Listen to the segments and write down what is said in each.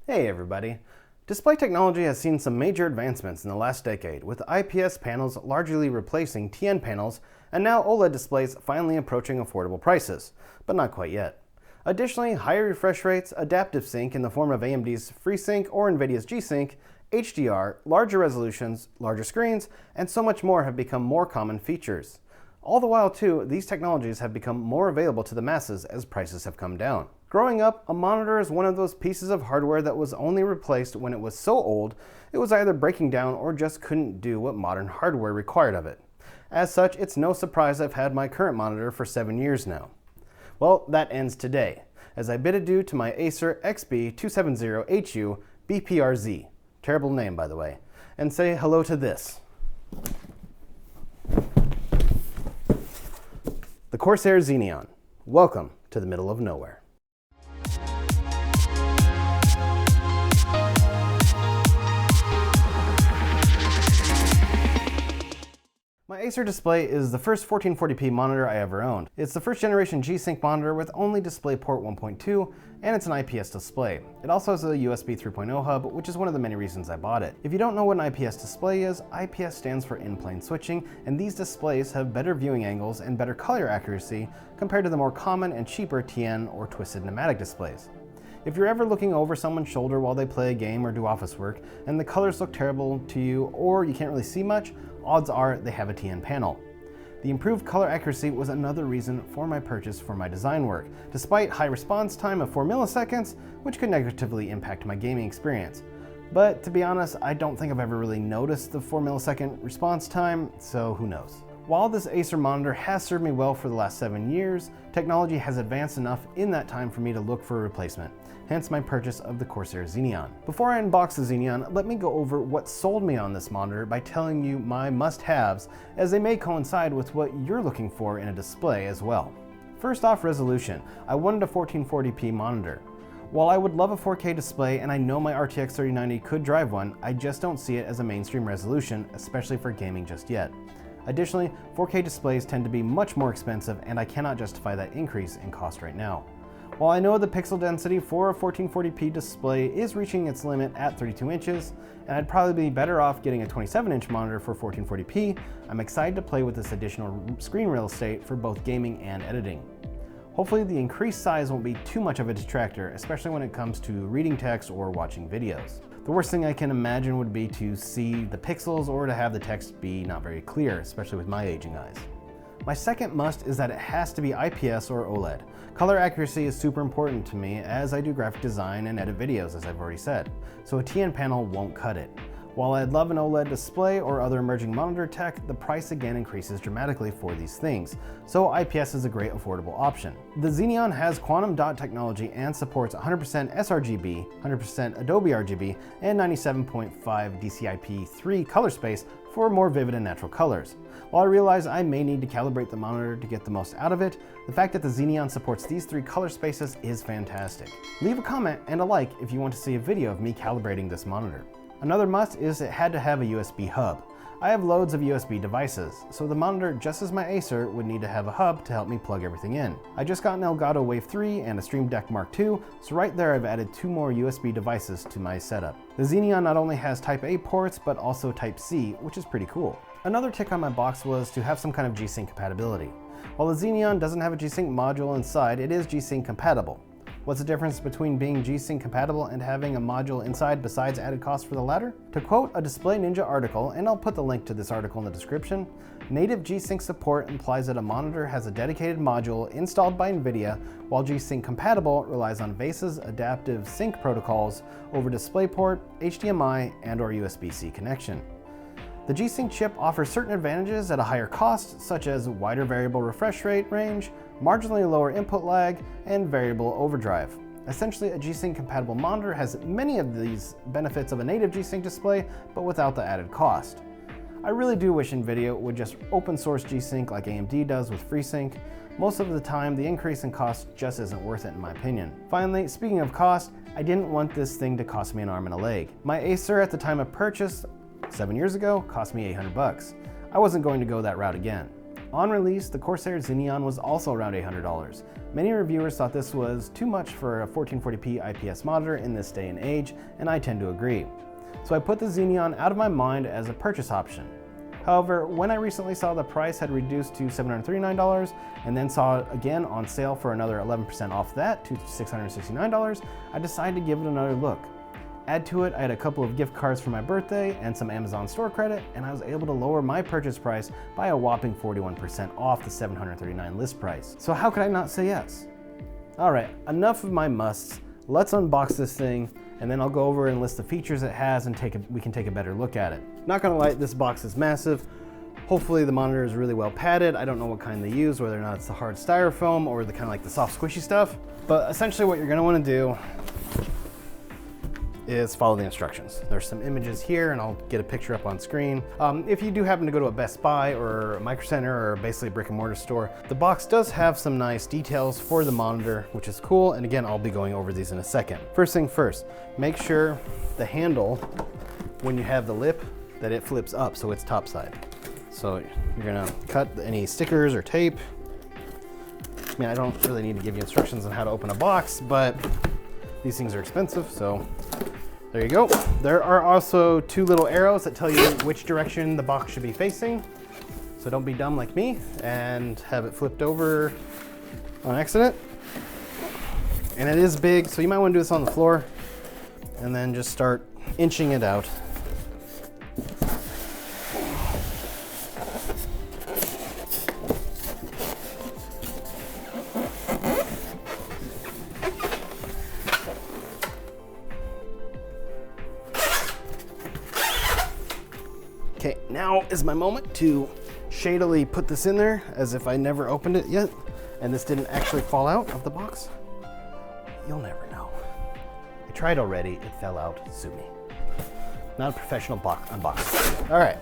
Hey everybody! Display technology has seen some major advancements in the last decade, with IPS panels largely replacing TN panels and now OLED displays finally approaching affordable prices, but not quite yet. Additionally, higher refresh rates, adaptive sync in the form of AMD's FreeSync or NVIDIA's G-Sync, HDR, larger resolutions, larger screens, and so much more have become more common features. All the while too, these technologies have become more available to the masses as prices have come down. Growing up, a monitor is one of those pieces of hardware that was only replaced when it was so old it was either breaking down or just couldn't do what modern hardware required of it. As such, it's no surprise I've had my current monitor for 7 years now. Well, that ends today, as I bid adieu to my Acer XB270HU bprz, terrible name by the way, and say hello to this. The Corsair Xeneon. Welcome to the middle of nowhere. My Acer display is the first 1440p monitor I ever owned. It's the first generation G-Sync monitor with only DisplayPort 1.2, and it's an IPS display. It also has a USB 3.0 hub, which is one of the many reasons I bought it. If you don't know what an IPS display is, IPS stands for in-plane switching, and these displays have better viewing angles and better color accuracy compared to the more common and cheaper TN or twisted pneumatic displays. If you're ever looking over someone's shoulder while they play a game or do office work, and the colors look terrible to you or you can't really see much, odds are they have a TN panel. The improved color accuracy was another reason for my purchase for my design work, despite high response time of 4 milliseconds, which could negatively impact my gaming experience. But to be honest, I don't think I've ever really noticed the 4 millisecond response time, so who knows. While this Acer monitor has served me well for the last 7 years, technology has advanced enough in that time for me to look for a replacement, hence my purchase of the Corsair Xeneon. Before I unbox the Xeneon, let me go over what sold me on this monitor by telling you my must-haves, as they may coincide with what you're looking for in a display as well. First off, resolution. I wanted a 1440p monitor. While I would love a 4K display and I know my RTX 3090 could drive one, I just don't see it as a mainstream resolution, especially for gaming just yet. Additionally, 4K displays tend to be much more expensive and I cannot justify that increase in cost right now. While I know the pixel density for a 1440p display is reaching its limit at 32 inches, and I'd probably be better off getting a 27-inch monitor for 1440p, I'm excited to play with this additional screen real estate for both gaming and editing. Hopefully the increased size won't be too much of a detractor, especially when it comes to reading text or watching videos. The worst thing I can imagine would be to see the pixels or to have the text be not very clear, especially with my aging eyes. My second must is that it has to be IPS or OLED. Color accuracy is super important to me as I do graphic design and edit videos, as I've already said, so a TN panel won't cut it. While I'd love an OLED display or other emerging monitor tech, the price again increases dramatically for these things, so IPS is a great affordable option. The Xeneon has quantum dot technology and supports 100% sRGB, 100% Adobe RGB, and 97.5 DCI-P3 color space for more vivid and natural colors. While I realize I may need to calibrate the monitor to get the most out of it, the fact that the Xeneon supports these 3 color spaces is fantastic. Leave a comment and a like if you want to see a video of me calibrating this monitor. Another must is it had to have a USB hub. I have loads of USB devices, so the monitor, just as my Acer, would need to have a hub to help me plug everything in. I just got an Elgato Wave 3 and a Stream Deck Mark II, so right there I've added 2 more USB devices to my setup. The Xeneon not only has Type A ports, but also Type C, which is pretty cool. Another tick on my box was to have some kind of G-Sync compatibility. While the Xeneon doesn't have a G-Sync module inside, it is G-Sync compatible. What's the difference between being G-Sync compatible and having a module inside besides added cost for the latter? To quote a Display Ninja article, and I'll put the link to this article in the description, native G-Sync support implies that a monitor has a dedicated module installed by NVIDIA, while G-Sync compatible relies on VASE's adaptive sync protocols over DisplayPort, HDMI, and/or USB-C connection. The G-Sync chip offers certain advantages at a higher cost, such as wider variable refresh rate range, marginally lower input lag, and variable overdrive. Essentially, a G-Sync compatible monitor has many of these benefits of a native G-Sync display, but without the added cost. I really do wish NVIDIA would just open source G-Sync like AMD does with FreeSync. Most of the time, the increase in cost just isn't worth it in my opinion. Finally, speaking of cost, I didn't want this thing to cost me an arm and a leg. My Acer at the time of purchase 7 years ago cost me $800. I wasn't going to go that route again. On release, the Corsair Xeneon was also around $800. Many reviewers thought this was too much for a 1440p IPS monitor in this day and age, and I tend to agree. So I put the Xeneon out of my mind as a purchase option. However, when I recently saw the price had reduced to $739 and then saw it again on sale for another 11% off that to $669, I decided to give it another look. Add to it, I had a couple of gift cards for my birthday and some Amazon store credit, and I was able to lower my purchase price by a whopping 41% off the $739 list price. So how could I not say yes? All right, enough of my musts. Let's unbox this thing, and then I'll go over and list the features it has and we can take a better look at it. Not gonna lie, this box is massive. Hopefully the monitor is really well padded. I don't know what kind they use, whether or not it's the hard styrofoam or the kind of like the soft squishy stuff. But essentially what you're gonna wanna do is follow the instructions. There's some images here and I'll get a picture up on screen. If you do happen to go to a Best Buy or a Micro Center or basically a brick and mortar store, the box does have some nice details for the monitor, which is cool. And again, I'll be going over these in a second. First thing first, make sure the handle, when you have the lip, that it flips up so it's topside. So you're gonna cut any stickers or tape. I mean, I don't really need to give you instructions on how to open a box, but these things are expensive, so there you go. There are also two little arrows that tell you which direction the box should be facing. So don't be dumb like me and have it flipped over on accident. And it is big, so you might want to do this on the floor and then just start inching it out. Okay, now is my moment to shadily put this in there as if I never opened it yet and this didn't actually fall out of the box. You'll never know. I tried already, it fell out, sue me. Not a professional unboxer. All right,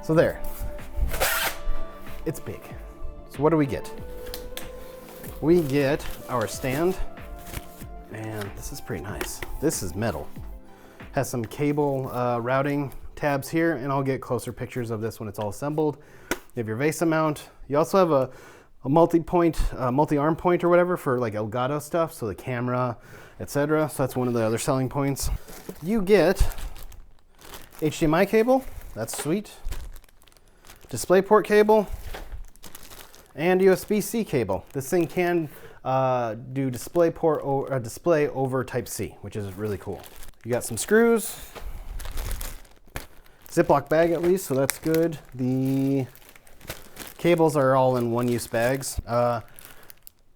so there. It's big. So what do we get? We get our stand, and this is pretty nice. This is metal. Has some cable routing tabs here, and I'll get closer pictures of this when it's all assembled. You have your VESA mount. You also have a multi-point, multi-arm point or whatever for like Elgato stuff, so the camera, etc. So that's one of the other selling points. You get HDMI cable, that's sweet. DisplayPort cable, and USB-C cable. This thing can do DisplayPort or display over Type-C, which is really cool. You got some screws. Ziploc bag at least, so that's good. The cables are all in one-use bags.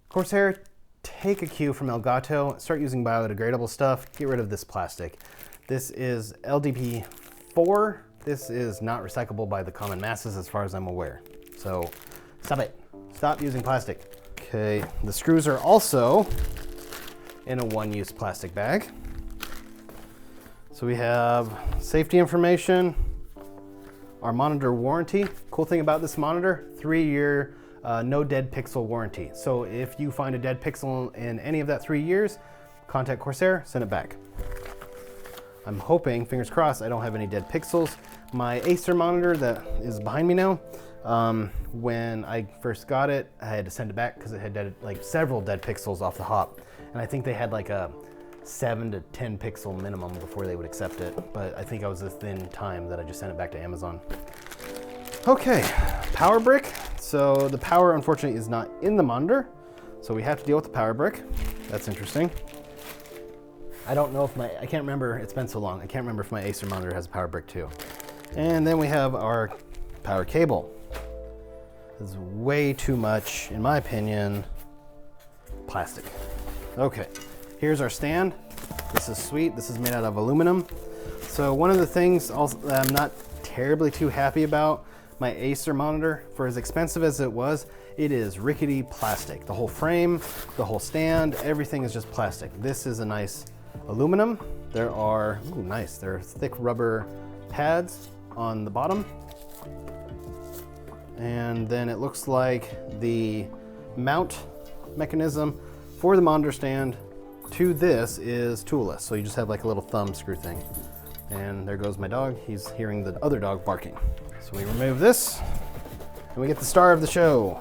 Corsair, take a cue from Elgato, start using biodegradable stuff, get rid of this plastic. This is LDP4. This is not recyclable by the common masses as far as I'm aware. So stop it, stop using plastic. Okay, the screws are also in a one-use plastic bag. So we have safety information, our monitor warranty. Cool thing about this monitor, 3-year no dead pixel warranty. So if you find a dead pixel in any of that 3 years, contact Corsair, send it back. I'm hoping, fingers crossed, I don't have any dead pixels. My Acer monitor that is behind me now, when I first got it, I had to send it back because it had several dead pixels off the hop. And I think they had like a 7 to 10 pixel minimum before they would accept it. But I think I was within time that I just sent it back to Amazon. Okay, power brick. So the power unfortunately is not in the monitor. So we have to deal with the power brick. That's interesting. I don't know if I can't remember, it's been so long. I can't remember if my Acer monitor has a power brick too. And then we have our power cable. This is way too much, in my opinion, plastic. Okay. Here's our stand. This is sweet. This is made out of aluminum. So one of the things also that I'm not terribly too happy about, my Acer monitor, for as expensive as it was, it is rickety plastic. The whole frame, the whole stand, everything is just plastic. This is a nice aluminum. There are, ooh, nice, there are thick rubber pads on the bottom. And then it looks like the mount mechanism for the monitor stand to this is toolless. So you just have like a little thumb screw thing. And there goes my dog. He's hearing the other dog barking. So we remove this And we get the star of the show,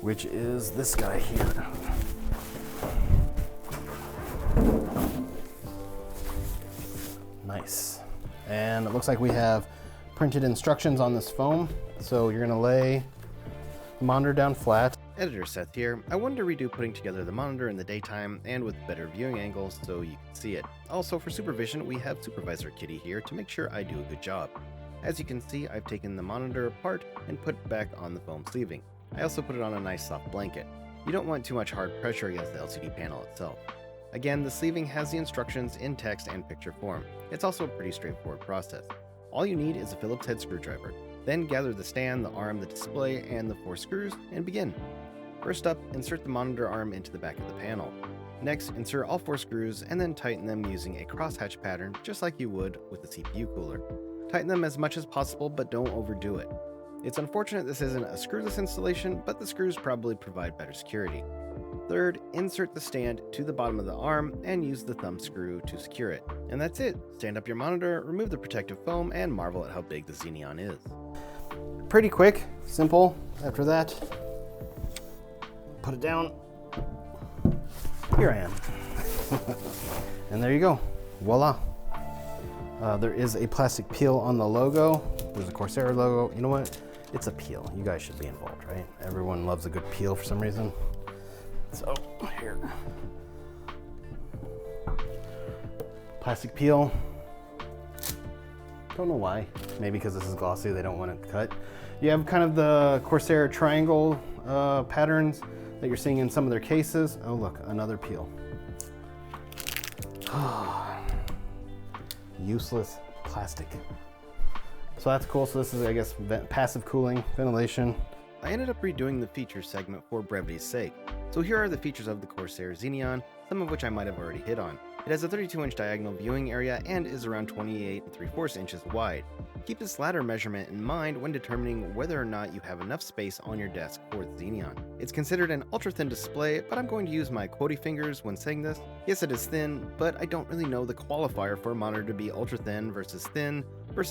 which is this guy here. Nice. And it looks like we have printed instructions on this foam. So you're gonna lay the monitor down flat. Editor Seth here. I wanted to redo putting together the monitor in the daytime and with better viewing angles so you can see it. Also for supervision, we have Supervisor Kitty here to make sure I do a good job. As you can see, I've taken the monitor apart and put it back on the foam sleeving. I also put it on a nice soft blanket. You don't want too much hard pressure against the LCD panel itself. Again, the sleeving has the instructions in text and picture form. It's also a pretty straightforward process. All you need is a Phillips head screwdriver. Then gather the stand, the arm, the display, and the 4 screws, and begin. First up, insert the monitor arm into the back of the panel. Next, insert all 4 screws and then tighten them using a crosshatch pattern just like you would with the CPU cooler. Tighten them as much as possible, but don't overdo it. It's unfortunate this isn't a screwless installation, but the screws probably provide better security. Third, insert the stand to the bottom of the arm and use the thumb screw to secure it. And that's it. Stand up your monitor, remove the protective foam, and marvel at how big the Xeneon is. Pretty quick, simple. After that, put it down. Here I am. And there you go. Voila. There is a plastic peel on the logo. There's a Corsair logo. You know what? It's a peel. You guys should be involved, right? Everyone loves a good peel for some reason. So, here. Plastic peel. Don't know why. Maybe because this is glossy, they don't want it cut. You have kind of the Corsair triangle patterns that you're seeing in some of their cases. Oh look, another peel. Useless plastic. So that's cool. So this is, I guess, passive cooling, ventilation. I ended up redoing the features segment for brevity's sake. So here are the features of the Corsair Xeneon, some of which I might have already hit on. It has a 32-inch diagonal viewing area and is around 28 3/4 inches wide. Keep this latter measurement in mind when determining whether or not you have enough space on your desk for the Xeneon. It's considered an ultra-thin display, but I'm going to use my quotey fingers when saying this. Yes, it is thin, but I don't really know the qualifier for a monitor to be ultra-thin versus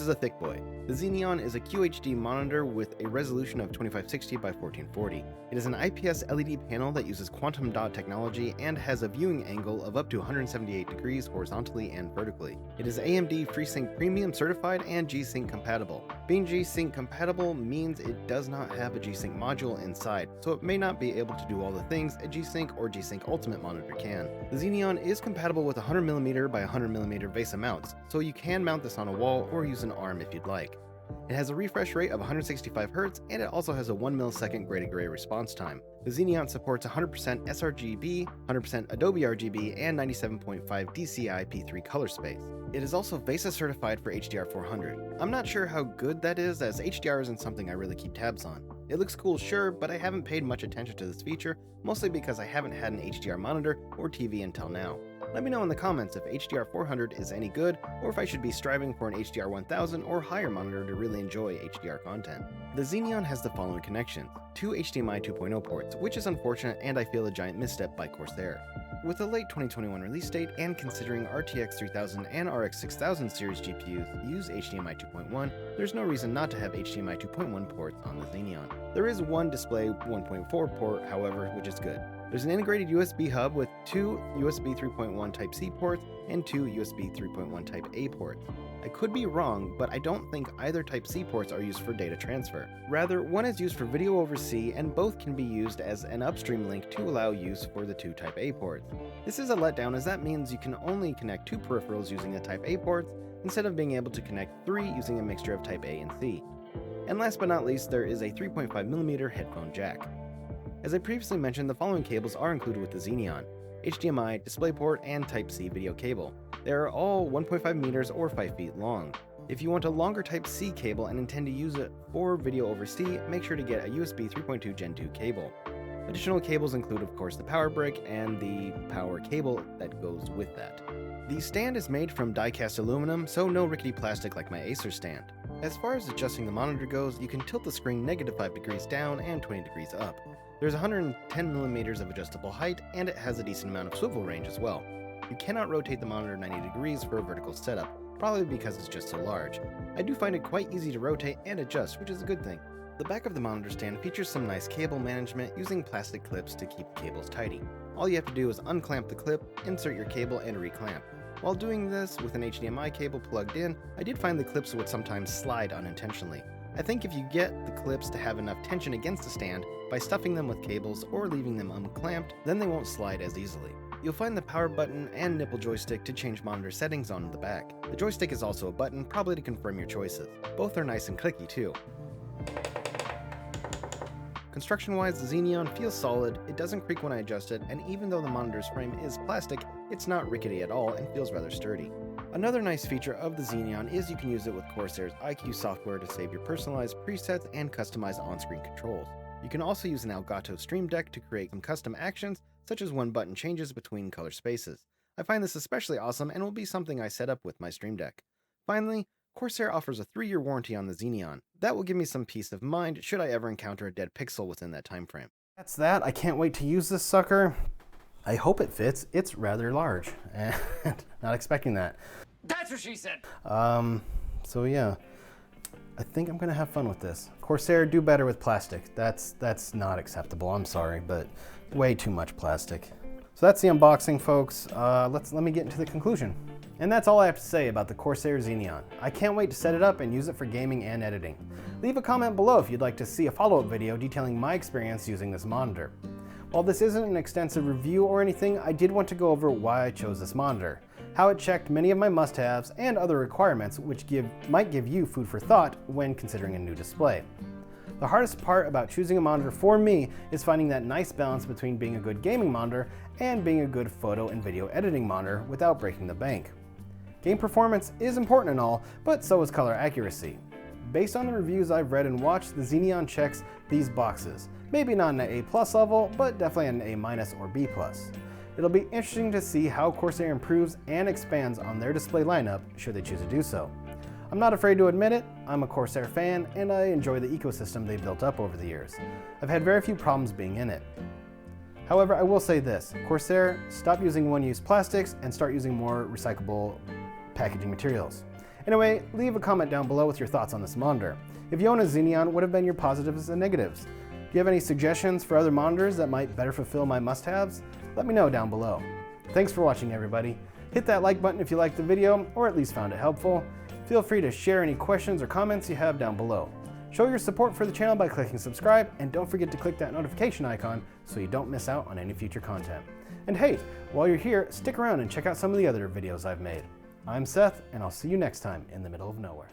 a thick boy. The Xeneon is a QHD monitor with a resolution of 2560 by 1440. It is an IPS LED panel that uses quantum dot technology and has a viewing angle of up to 178 degrees horizontally and vertically. It is AMD FreeSync Premium certified and G-Sync compatible. Being G-Sync compatible means it does not have a G-Sync module inside, so it may not be able to do all the things a G-Sync or G-Sync Ultimate monitor can. The Xeneon is compatible with 100mm by 100mm VESA mounts, so you can mount this on a wall or use an arm if you'd like. It has a refresh rate of 165 Hz, and it also has a 1 millisecond gray to gray response time. The Xeneon supports 100% sRGB, 100% Adobe RGB, and 97.5 DCI P3 color space. It is also VESA certified for HDR400. I'm not sure how good that is, as HDR isn't something I really keep tabs on. It looks cool, sure, but I haven't paid much attention to this feature, mostly because I haven't had an HDR monitor or TV until now. Let me know in the comments if HDR400 is any good, or if I should be striving for an HDR1000 or higher monitor to really enjoy HDR content. The Xeneon has the following connections: 2 HDMI 2.0 ports, which is unfortunate and I feel a giant misstep by Corsair. With a late 2021 release date and considering RTX 3000 and RX 6000 series GPUs use HDMI 2.1, there's no reason not to have HDMI 2.1 ports on the Xeneon. There is one display 1.4 port, however, which is good. There's an integrated USB hub with 2 USB 3.1 Type-C ports and 2 USB 3.1 Type-A ports. I could be wrong, but I don't think either Type-C ports are used for data transfer. Rather, one is used for video over C, and both can be used as an upstream link to allow use for the 2 Type-A ports. This is a letdown, as that means you can only connect 2 peripherals using the Type-A ports, instead of being able to connect 3 using a mixture of Type-A and C. And last but not least, there is a 3.5mm headphone jack. As I previously mentioned, the following cables are included with the Xeneon: HDMI, DisplayPort, and Type-C video cable. They are all 1.5 meters or 5 feet long. If you want a longer Type-C cable and intend to use it for video over C, make sure to get a USB 3.2 Gen 2 cable. Additional cables include, of course, the power brick and the power cable that goes with that. The stand is made from die-cast aluminum, so no rickety plastic like my Acer stand. As far as adjusting the monitor goes, you can tilt the screen -5 degrees down and 20 degrees up. There's 110mm of adjustable height, and it has a decent amount of swivel range as well. You cannot rotate the monitor 90 degrees for a vertical setup. probably because it's just so large. I do find it quite easy to rotate and adjust, which is a good thing. The back of the monitor stand features some nice cable management using plastic clips to keep cables tidy. All you have to do is unclamp the clip, insert your cable, and reclamp. While doing this with an HDMI cable plugged in, I did find the clips would sometimes slide unintentionally. I think if you get the clips to have enough tension against the stand by stuffing them with cables or leaving them unclamped, then they won't slide as easily. You'll find the power button and nipple joystick to change monitor settings on the back. The joystick is also a button, probably to confirm your choices. Both are nice and clicky too. Construction-wise, the Xeneon feels solid, it doesn't creak when I adjust it, and even though the monitor's frame is plastic, it's not rickety at all and feels rather sturdy. Another nice feature of the Xeneon is you can use it with Corsair's iQ software to save your personalized presets and customize on-screen controls. You can also use an Elgato Stream Deck to create some custom actions, such as one-button changes between color spaces. I find this especially awesome and will be something I set up with my Stream Deck. Finally, Corsair offers a 3-year warranty on the Xeneon. That will give me some peace of mind should I ever encounter a dead pixel within that time frame. That's that. I can't wait to use this sucker. I hope it fits. It's rather large, and not expecting that. That's what she said! So yeah, I think I'm gonna have fun with this. Corsair, do better with plastic. That's not acceptable, I'm sorry, but way too much plastic. So that's the unboxing, folks. Let me get into the conclusion. And that's all I have to say about the Corsair Xeneon. I can't wait to set it up and use it for gaming and editing. Leave a comment below if you'd like to see a follow-up video detailing my experience using this monitor. While this isn't an extensive review or anything, I did want to go over why I chose this monitor, how it checked many of my must-haves and other requirements which might give you food for thought when considering a new display. The hardest part about choosing a monitor for me is finding that nice balance between being a good gaming monitor and being a good photo and video editing monitor without breaking the bank. Game performance is important and all, but so is color accuracy. Based on the reviews I've read and watched, the Xeneon checks these boxes. Maybe not an A+ level, but definitely an A- or B+. It'll be interesting to see how Corsair improves and expands on their display lineup should they choose to do so. I'm not afraid to admit it, I'm a Corsair fan and I enjoy the ecosystem they've built up over the years. I've had very few problems being in it. However, I will say this, Corsair, stop using one-use plastics and start using more recyclable packaging materials. Anyway, leave a comment down below with your thoughts on this monitor. If you own a Xeneon, what have been your positives and negatives? Do you have any suggestions for other monitors that might better fulfill my must-haves? Let me know down below. Thanks for watching, everybody. Hit that like button if you liked the video, or at least found it helpful. Feel free to share any questions or comments you have down below. Show your support for the channel by clicking subscribe, and don't forget to click that notification icon so you don't miss out on any future content. And hey, while you're here, stick around and check out some of the other videos I've made. I'm Seth, and I'll see you next time in the middle of nowhere.